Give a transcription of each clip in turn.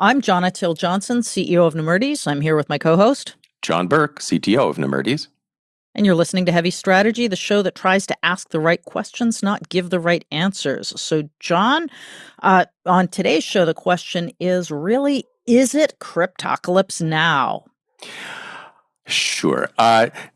I'm Jonna Till Johnson, CEO of Nemerdes. I'm here with my co-host, John Burke, CTO of Nemerdes. and you're listening to Heavy Strategy, the show that tries to ask the right questions, not give the right answers. So, John, on today's show, the question is really, is it Cryptocalypse now? Sure.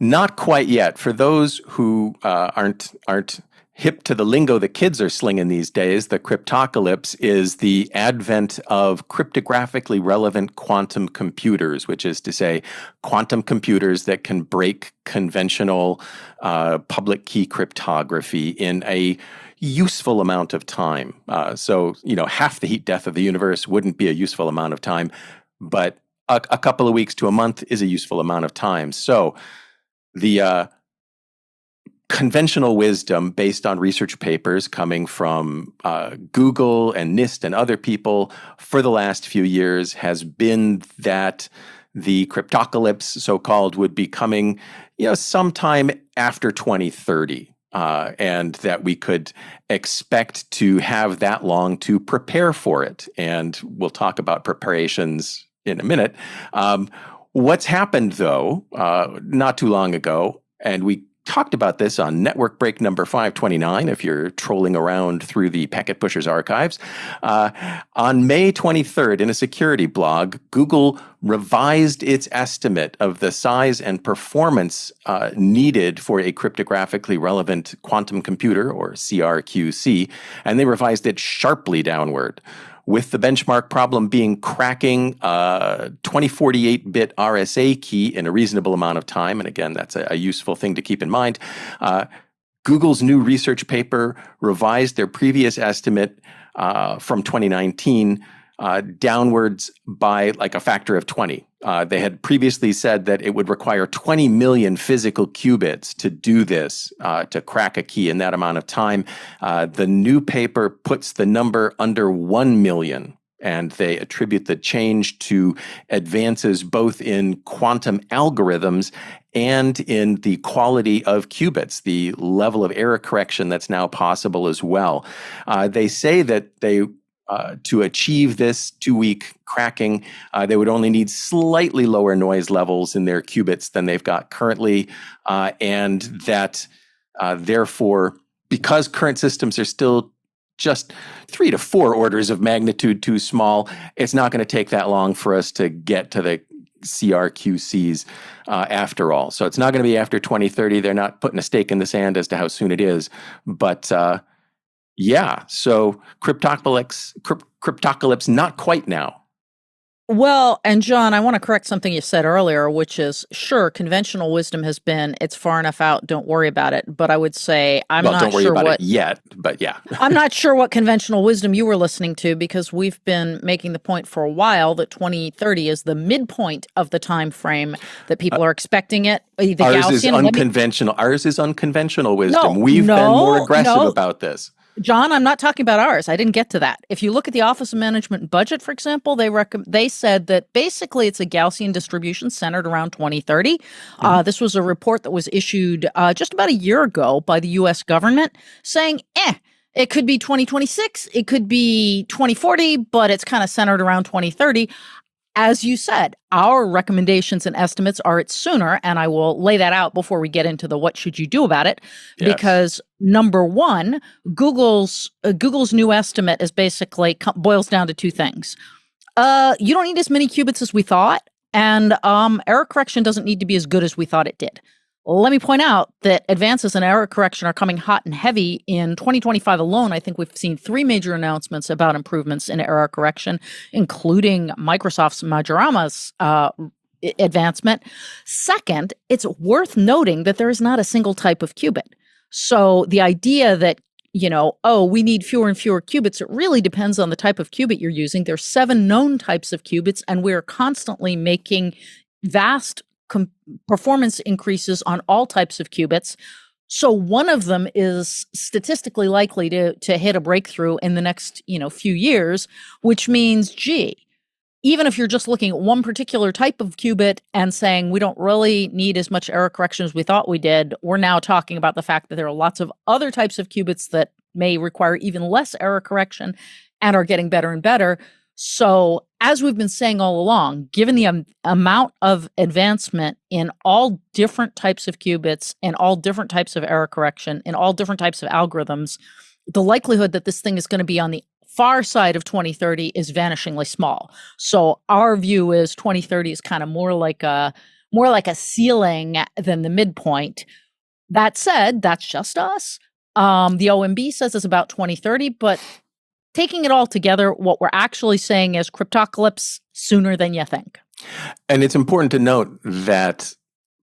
Not quite yet. For those who aren't hip to the lingo that kids are slinging these days, the Cryptocalypse is the advent of cryptographically relevant quantum computers, which is to say quantum computers that can break conventional public key cryptography in a useful amount of time. So, half the heat death of the universe wouldn't be a useful amount of time, but a couple of weeks to a month is a useful amount of time. So the conventional wisdom based on research papers coming from Google and NIST and other people for the last few years has been that the Cryptocalypse, so-called, would be coming sometime after 2030. And that we could expect to have that long to prepare for it. And we'll talk about preparations in a minute. What's happened, though, not too long ago, and we talked about this on Network Break number 529, if you're trolling around through the Packet Pushers archives. On May 23rd, in a security blog, Google revised its estimate of the size and performance needed for a cryptographically relevant quantum computer, or CRQC, and they revised it sharply downward, with the benchmark problem being cracking a 2048-bit RSA key in a reasonable amount of time. And again, that's a useful thing to keep in mind. Google's new research paper revised their previous estimate from 2019 downwards by like a factor of 20. They had previously said that it would require 20 million physical qubits to do this, to crack a key in that amount of time. The new paper puts the number under 1 million, and they attribute the change to advances both in quantum algorithms and in the quality of qubits, the level of error correction that's now possible as well. They say that to achieve this 2-week cracking, they would only need slightly lower noise levels in their qubits than they've got currently, and that therefore, because current systems are still just 3 to 4 orders of magnitude too small, it's not going to take that long for us to get to the CRQCs after all. So it's not going to be after 2030. They're not putting a stake in the sand as to how soon it is, but yeah, so Cryptocalypse, not quite now. Well, and John, I want to correct something you said earlier, which is, sure, conventional wisdom has been, it's far enough out, don't worry about it. But I would say, don't worry about it yet, but yeah. I'm not sure what conventional wisdom you were listening to, because we've been making the point for a while that 2030 is the midpoint of the time frame that people are expecting it. Ours is unconventional. Ours is unconventional wisdom. We've been more aggressive about this. John, I'm not talking about ours. I didn't get to that. If you look at the Office of Management and Budget, for example, they said that basically it's a Gaussian distribution centered around 2030. This was a report that was issued just about a year ago by the U.S. government saying, it could be 2026, it could be 2040, but it's kind of centered around 2030. As you said, our recommendations and estimates are it's sooner, and I will lay that out before we get into the what should you do about it. Yes. Because number one, Google's new estimate is basically boils down to 2 things. You don't need as many qubits as we thought, and error correction doesn't need to be as good as we thought it did. Let me point out that advances in error correction are coming hot and heavy. In 2025 alone, I think we've seen 3 major announcements about improvements in error correction, including Microsoft's Majorama's advancement. Second, it's worth noting that there is not a single type of qubit. So the idea that, we need fewer and fewer qubits, it really depends on the type of qubit you're using. There's 7 known types of qubits, and we're constantly making vast performance increases on all types of qubits. So one of them is statistically likely to hit a breakthrough in the next, few years, which means, even if you're just looking at one particular type of qubit and saying we don't really need as much error correction as we thought we did, we're now talking about the fact that there are lots of other types of qubits that may require even less error correction and are getting better and better. So, as we've been saying all along, given the amount of advancement in all different types of qubits, in all different types of error correction, in all different types of algorithms, the likelihood that this thing is going to be on the far side of 2030 is vanishingly small. So, our view is 2030 is kind of more like a ceiling than the midpoint. That said, that's just us. The OMB says it's about 2030, but taking it all together, what we're actually saying is Cryptocalypse sooner than you think. And it's important to note that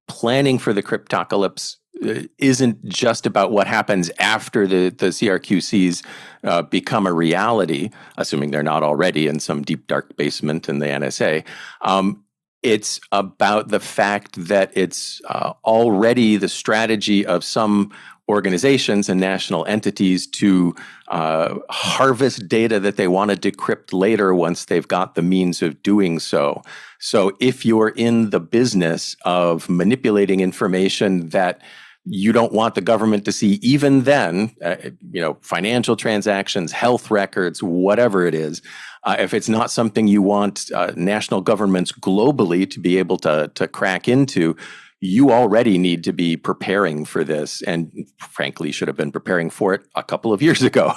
planning for the Cryptocalypse isn't just about what happens after the CRQCs become a reality, assuming they're not already in some deep, dark basement in the NSA. It's about the fact that it's already the strategy of some organizations and national entities to harvest data that they want to decrypt later once they've got the means of doing so. So if you're in the business of manipulating information that you don't want the government to see, even then, financial transactions, health records, whatever it is, if it's not something you want national governments globally to be able to crack into, you already need to be preparing for this, and frankly should have been preparing for it a couple of years ago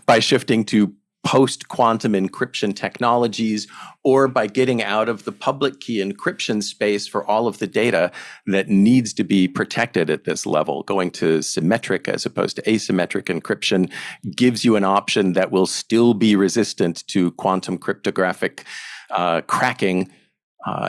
by shifting to post-quantum encryption technologies, or by getting out of the public key encryption space for all of the data that needs to be protected at this level. Going to symmetric as opposed to asymmetric encryption gives you an option that will still be resistant to quantum cryptographic cracking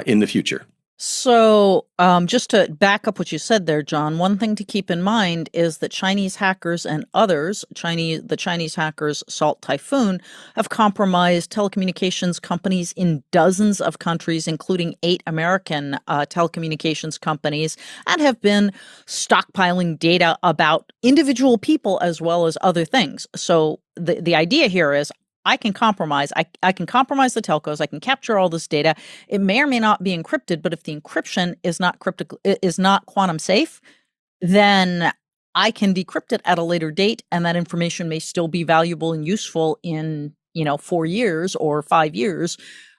in the future. So just to back up what you said there, John, one thing to keep in mind is that Chinese hackers and others, the Chinese hackers Salt Typhoon, have compromised telecommunications companies in dozens of countries, including 8 American telecommunications companies, and have been stockpiling data about individual people as well as other things. So the idea here is, I can compromise. I can compromise the telcos. I can capture all this data. It may or may not be encrypted, but if the encryption is not quantum safe, then I can decrypt it at a later date, and that information may still be valuable and useful in 4 years or 5 years,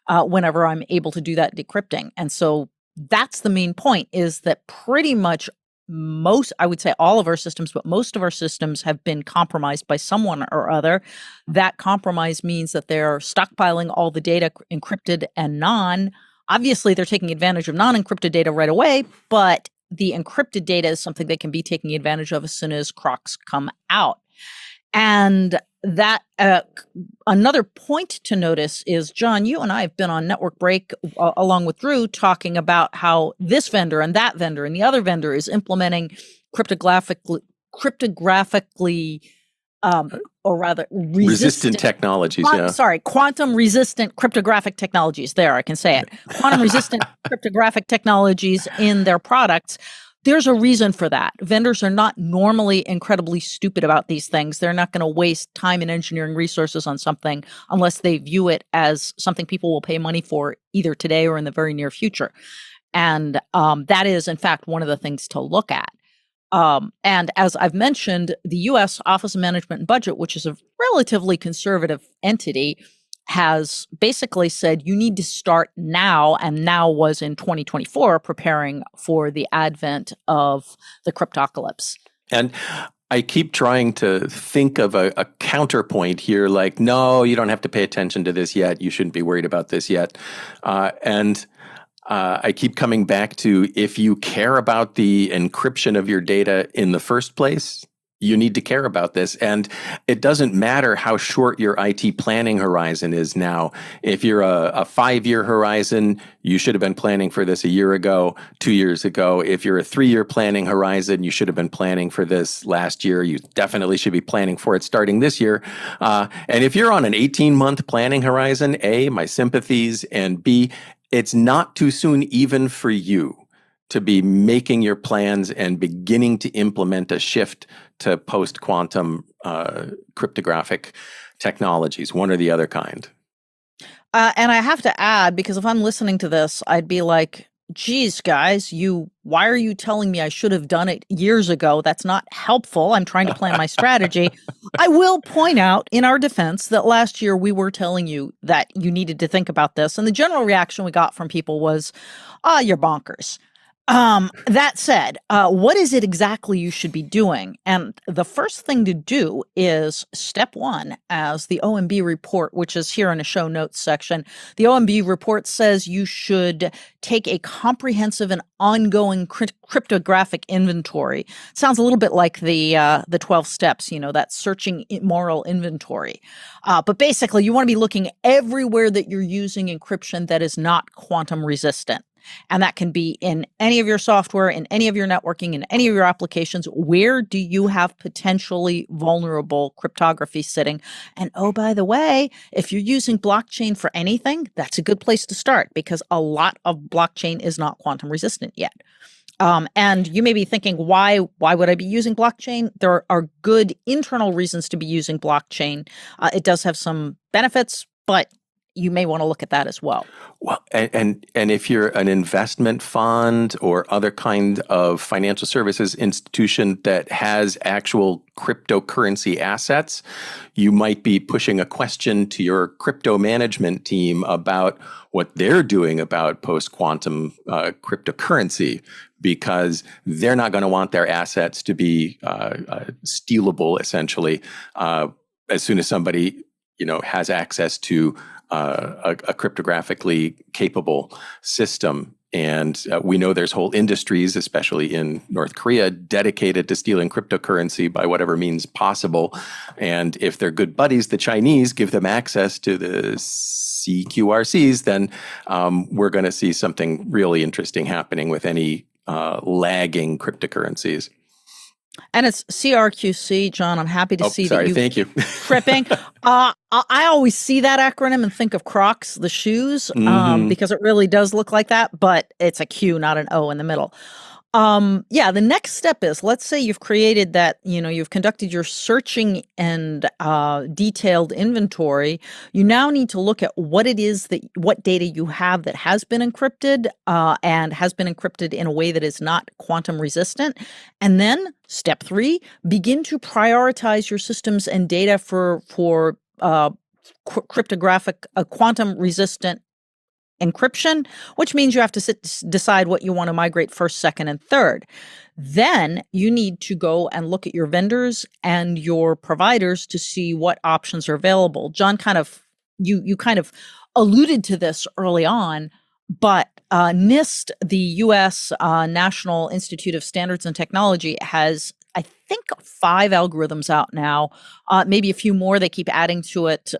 whenever I'm able to do that decrypting. And so that's the main point: is that pretty much I would say all of our systems, but most of our systems have been compromised by someone or other. That compromise means that they're stockpiling all the data, encrypted and non. Obviously, they're taking advantage of non-encrypted data right away, but the encrypted data is something they can be taking advantage of as soon as CRQCs come out. And that another point to notice is, John, you and I have been on Network Break along with Drew talking about how this vendor and that vendor and the other vendor is implementing cryptographically or rather resistant technologies. Quantum resistant cryptographic technologies. There, I can say it. Quantum resistant cryptographic technologies in their products. There's a reason for that. Vendors are not normally incredibly stupid about these things. They're not going to waste time and engineering resources on something unless they view it as something people will pay money for either today or in the very near future. And that is, in fact, one of the things to look at. And as I've mentioned, the U.S. Office of Management and Budget, which is a relatively conservative entity, has basically said you need to start now, and now was in 2024, preparing for the advent of the Cryptocalypse. And I keep trying to think of a counterpoint here, like, no, you don't have to pay attention to this yet. You shouldn't be worried about this yet. I keep coming back to, if you care about the encryption of your data in the first place, you need to care about this. And it doesn't matter how short your IT planning horizon is now. If you're a 5-year horizon, you should have been planning for this a year ago, 2 years ago. If you're a 3-year planning horizon, you should have been planning for this last year. You definitely should be planning for it starting this year. And if you're on an 18-month planning horizon, A, my sympathies, and B, it's not too soon even for you to be making your plans and beginning to implement a shift to post-quantum cryptographic technologies, one or the other kind. And I have to add, because if I'm listening to this, I'd be like, geez, guys, why are you telling me I should have done it years ago? That's not helpful. I'm trying to plan my strategy. I will point out in our defense that last year we were telling you that you needed to think about this. And the general reaction we got from people was, you're bonkers. That said, what is it exactly you should be doing? And the first thing to do is step one, as the OMB report, which is here in a show notes section. The OMB report says you should take a comprehensive and ongoing cryptographic inventory. Sounds a little bit like the 12 steps, that searching moral inventory. But basically, you want to be looking everywhere that you're using encryption that is not quantum resistant. And that can be in any of your software, in any of your networking, in any of your applications. Where do you have potentially vulnerable cryptography sitting? And oh, by the way, if you're using blockchain for anything, that's a good place to start because a lot of blockchain is not quantum resistant yet. And you may be thinking, why would I be using blockchain? There are good internal reasons to be using blockchain. It does have some benefits, but you may want to look at that as well. Well, and if you're an investment fund or other kind of financial services institution that has actual cryptocurrency assets, you might be pushing a question to your crypto management team about what they're doing about post-quantum cryptocurrency, because they're not going to want their assets to be stealable, essentially, as soon as somebody has access to a cryptographically capable system. And we know there's whole industries, especially in North Korea, dedicated to stealing cryptocurrency by whatever means possible. And if they're good buddies, the Chinese give them access to the CRQCs, then we're going to see something really interesting happening with any lagging cryptocurrencies. And it's CRQC, John. I'm happy to see that you thank you. tripping. I always see that acronym and think of Crocs, the shoes, because it really does look like that, but it's a Q, not an O in the middle. The next step is, let's say you've created that, you've conducted your searching and detailed inventory. You now need to look at what data you have that has been encrypted and has been encrypted in a way that is not quantum resistant. And then step 3, begin to prioritize your systems and data for cryptographic, quantum resistant encryption, which means you have to decide what you want to migrate first, second, and third. Then you need to go and look at your vendors and your providers to see what options are available. John, you kind of alluded to this early on, but NIST, the U.S. National Institute of Standards and Technology, has, I think, 5 algorithms out now, maybe a few more. They keep adding to it,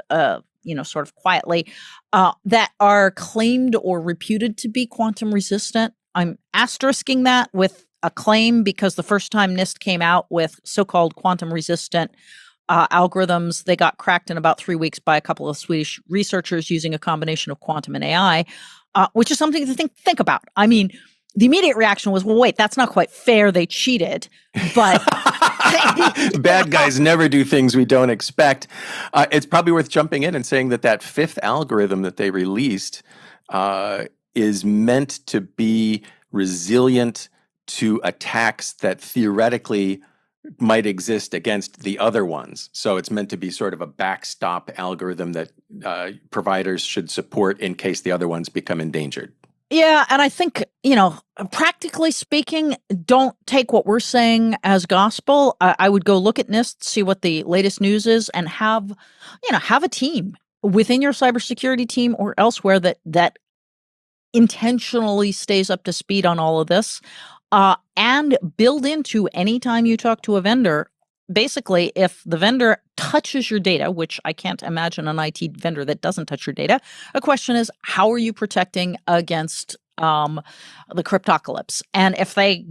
sort of quietly, that are claimed or reputed to be quantum resistant. I'm asterisking that with a claim because the first time NIST came out with so-called quantum resistant algorithms, they got cracked in about 3 weeks by a couple of Swedish researchers using a combination of quantum and AI, which is something to think about. I mean, the immediate reaction was, well, wait, that's not quite fair. They cheated. But bad guys never do things we don't expect. It's probably worth jumping in and saying that 5th algorithm that they released is meant to be resilient to attacks that theoretically might exist against the other ones. So it's meant to be sort of a backstop algorithm that providers should support in case the other ones become endangered. Yeah, and I think, practically speaking, don't take what we're saying as gospel. I would go look at NIST, see what the latest news is, and have a team within your cybersecurity team or elsewhere that intentionally stays up to speed on all of this, and build into any time you talk to a vendor. Basically, if the vendor touches your data, which I can't imagine an IT vendor that doesn't touch your data, a question is, how are you protecting against the Cryptocalypse? And if they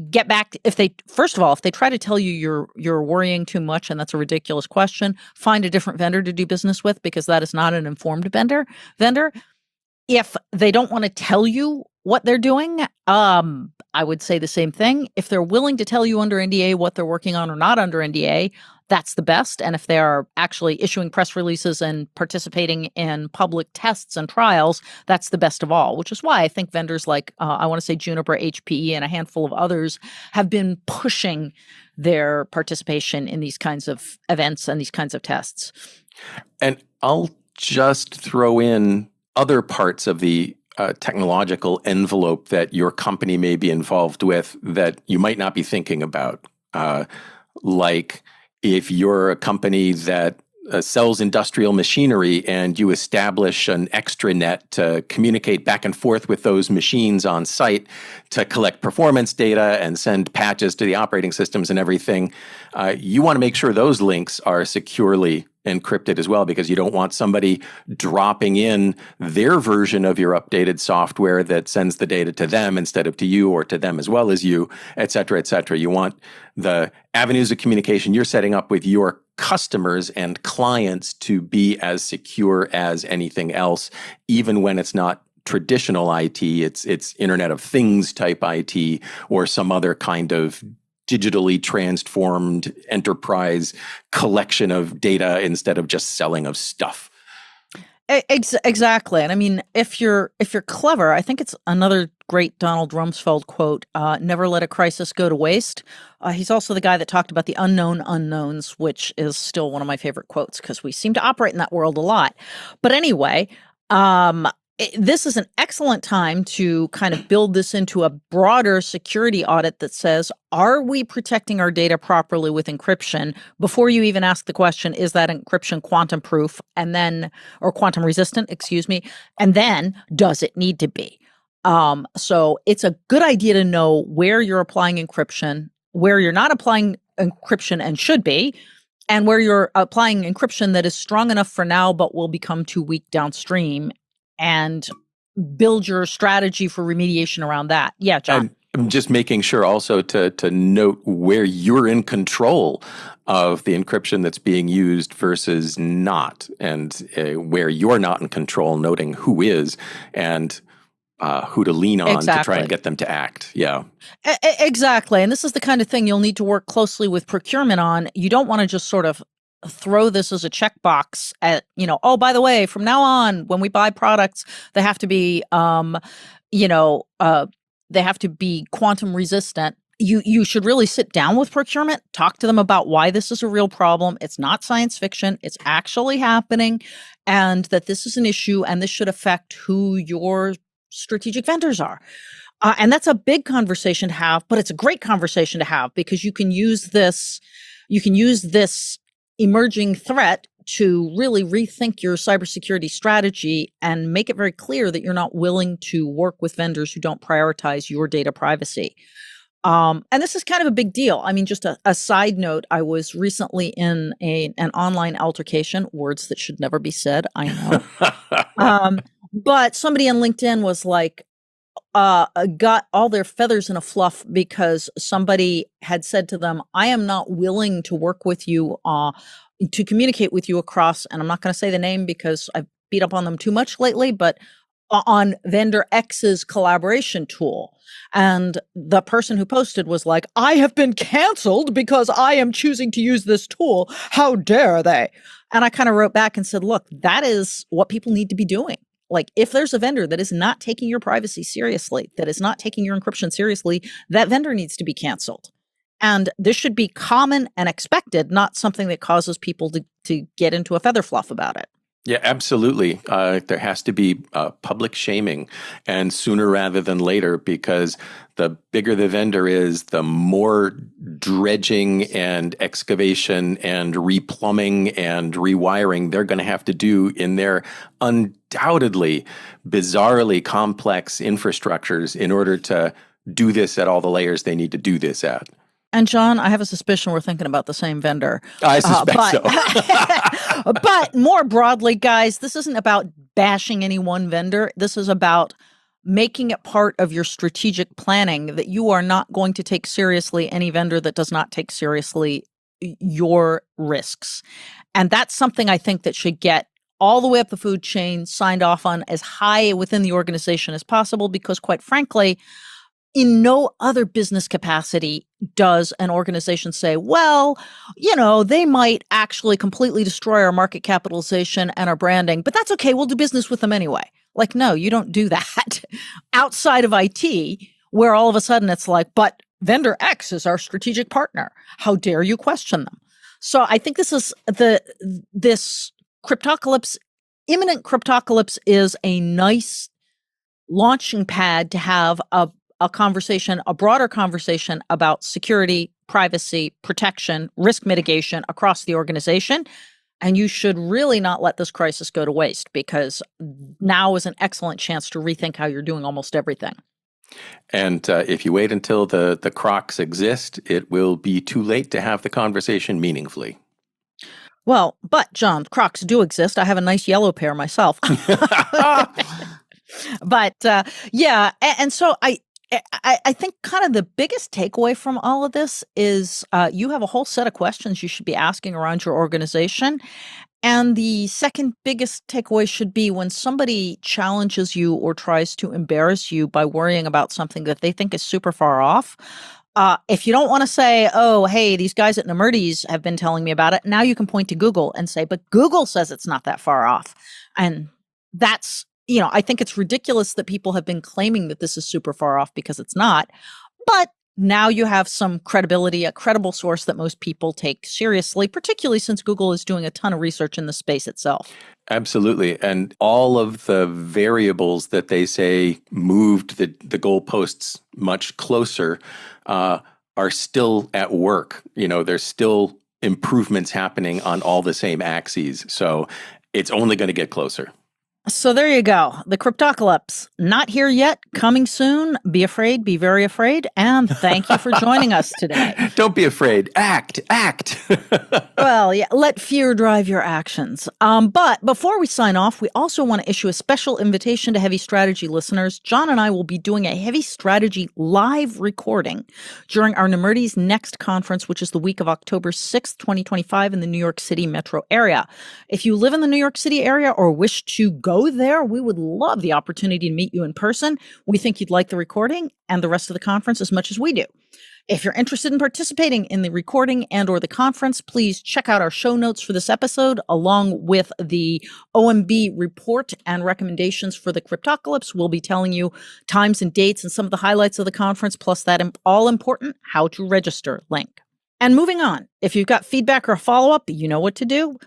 first of all, if they try to tell you you're worrying too much and that's a ridiculous question, find a different vendor to do business with, because that is not an informed vendor. If they don't want to tell you what they're doing, I would say the same thing. If they're willing to tell you under NDA what they're working on or not under NDA, that's the best. And if they are actually issuing press releases and participating in public tests and trials, that's the best of all, which is why I think vendors like, I want to say Juniper, HPE, and a handful of others have been pushing their participation in these kinds of events and these kinds of tests. And I'll just throw in other parts of the technological envelope that your company may be involved with that you might not be thinking about. Like if you're a company that sells industrial machinery and you establish an extranet to communicate back and forth with those machines on site to collect performance data and send patches to the operating systems and everything, you want to make sure those links are securely encrypted as well, because you don't want somebody dropping in their version of your updated software that sends the data to them instead of to you, or to them as well as you, et cetera, et cetera. You want the avenues of communication you're setting up with your customers and clients to be as secure as anything else, even when it's not traditional IT, it's Internet of Things type IT or some other kind of digitally transformed enterprise collection of data instead of just selling of stuff. Exactly. And I mean, if you're clever, I think it's another great Donald Rumsfeld quote, never let a crisis go to waste. He's also the guy that talked about the unknown unknowns, which is still one of my favorite quotes because we seem to operate in that world a lot. But anyway, this is an excellent time to kind of build this into a broader security audit that says, are we protecting our data properly with encryption before you even ask the question, is that encryption quantum proof or quantum resistant, and then does it need to be? So it's a good idea to know where you're applying encryption, where you're not applying encryption and should be, and where you're applying encryption that is strong enough for now but will become too weak downstream, and build your strategy for remediation around that. Yeah, John. And I'm just making sure also to note where you're in control of the encryption that's being used versus not, and where you're not in control, noting who is and who to lean on to try and get them to act. Yeah. Exactly. And this is the kind of thing you'll need to work closely with procurement on. You don't want to just sort of throw this as a checkbox at, oh, by the way, from now on, when we buy products, they have to be, they have to be quantum resistant. You should really sit down with procurement, talk to them about why this is a real problem. It's not science fiction. It's actually happening, and that this is an issue, and this should affect who your strategic vendors are. And that's a big conversation to have, but it's a great conversation to have because you can use this emerging threat to really rethink your cybersecurity strategy and make it very clear that you're not willing to work with vendors who don't prioritize your data privacy. And this is kind of a big deal. I mean, just a side note, I was recently in an online altercation, words that should never be said, I know. But somebody on LinkedIn was like, got all their feathers in a fluff because somebody had said to them, I am not willing to work with you, to communicate with you across, and I'm not going to say the name because I've beat up on them too much lately, but on vendor X's collaboration tool. And the person who posted was like, I have been canceled because I am choosing to use this tool. How dare they? And I kind of wrote back and said, look, that is what people need to be doing. Like, if there's a vendor that is not taking your privacy seriously, that is not taking your encryption seriously, that vendor needs to be canceled. And this should be common and expected, not something that causes people to get into a feather fluff about it. Yeah, absolutely. There has to be public shaming, and sooner rather than later, because the bigger the vendor is, the more dredging and excavation and replumbing and rewiring they're going to have to do in their undoubtedly bizarrely complex infrastructures in order to do this at all the layers they need to do this at. And John, I have a suspicion we're thinking about the same vendor. I suspect so. But more broadly, guys, this isn't about bashing any one vendor. This is about making it part of your strategic planning that you are not going to take seriously any vendor that does not take seriously your risks. And that's something I think that should get all the way up the food chain, signed off on as high within the organization as possible, because quite frankly, in no other business capacity does an organization say, well, they might actually completely destroy our market capitalization and our branding, but that's okay. We'll do business with them anyway. Like, no, you don't do that outside of IT, where all of a sudden it's like, but vendor X is our strategic partner. How dare you question them? So I think this Cryptocalypse, imminent Cryptocalypse is a nice launching pad to have a conversation, a broader conversation about security, privacy, protection, risk mitigation across the organization. And you should really not let this crisis go to waste, because now is an excellent chance to rethink how you're doing almost everything. And if you wait until the Crocs exist, it will be too late to have the conversation meaningfully. Well, but John, Crocs do exist. I have a nice yellow pair myself. But yeah, and so I think kind of the biggest takeaway from all of this is you have a whole set of questions you should be asking around your organization. And the second biggest takeaway should be when somebody challenges you or tries to embarrass you by worrying about something that they think is super far off. If you don't want to say, oh, hey, these guys at Nemertes have been telling me about it, now you can point to Google and say, but Google says it's not that far off. And that's, I think it's ridiculous that people have been claiming that this is super far off, because it's not. But now you have some credibility, a credible source that most people take seriously, particularly since Google is doing a ton of research in the space itself. Absolutely. And all of the variables that they say moved the goalposts much closer are still at work. There's still improvements happening on all the same axes. So it's only going to get closer. So there you go. The Cryptocalypse. Not here yet, coming soon. Be afraid, be very afraid. And thank you for joining us today. Don't be afraid. Act. Well, yeah, let fear drive your actions. But before we sign off, we also want to issue a special invitation to Heavy Strategy listeners. John and I will be doing a Heavy Strategy live recording during our Nemertes Next conference, which is the week of October 6th, 2025 in the New York City metro area. If you live in the New York City area or wish to go there, we would love the opportunity to meet you in person. We think you'd like the recording and the rest of the conference as much as we do. If you're interested in participating in the recording and or the conference, please check out our show notes for this episode, along with the OMB report and recommendations for the Cryptocalypse. We'll be telling you times and dates and some of the highlights of the conference, plus that all important how to register link. And moving on, if you've got feedback or a follow-up, you know what to do.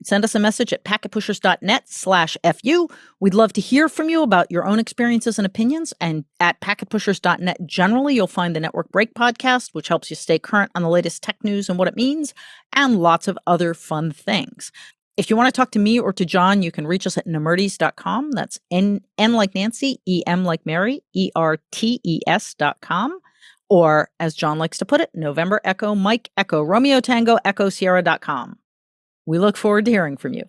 Send us a message at packetpushers.net/FU. We'd love to hear from you about your own experiences and opinions. And at packetpushers.net, generally, you'll find the Network Break podcast, which helps you stay current on the latest tech news and what it means, and lots of other fun things. If you want to talk to me or to John, you can reach us at nemertes.com. That's N like Nancy, EM like Mary, ERTES.com. Or, as John likes to put it, November Echo Mike Echo Romeo Tango Echo Sierra.com. We look forward to hearing from you.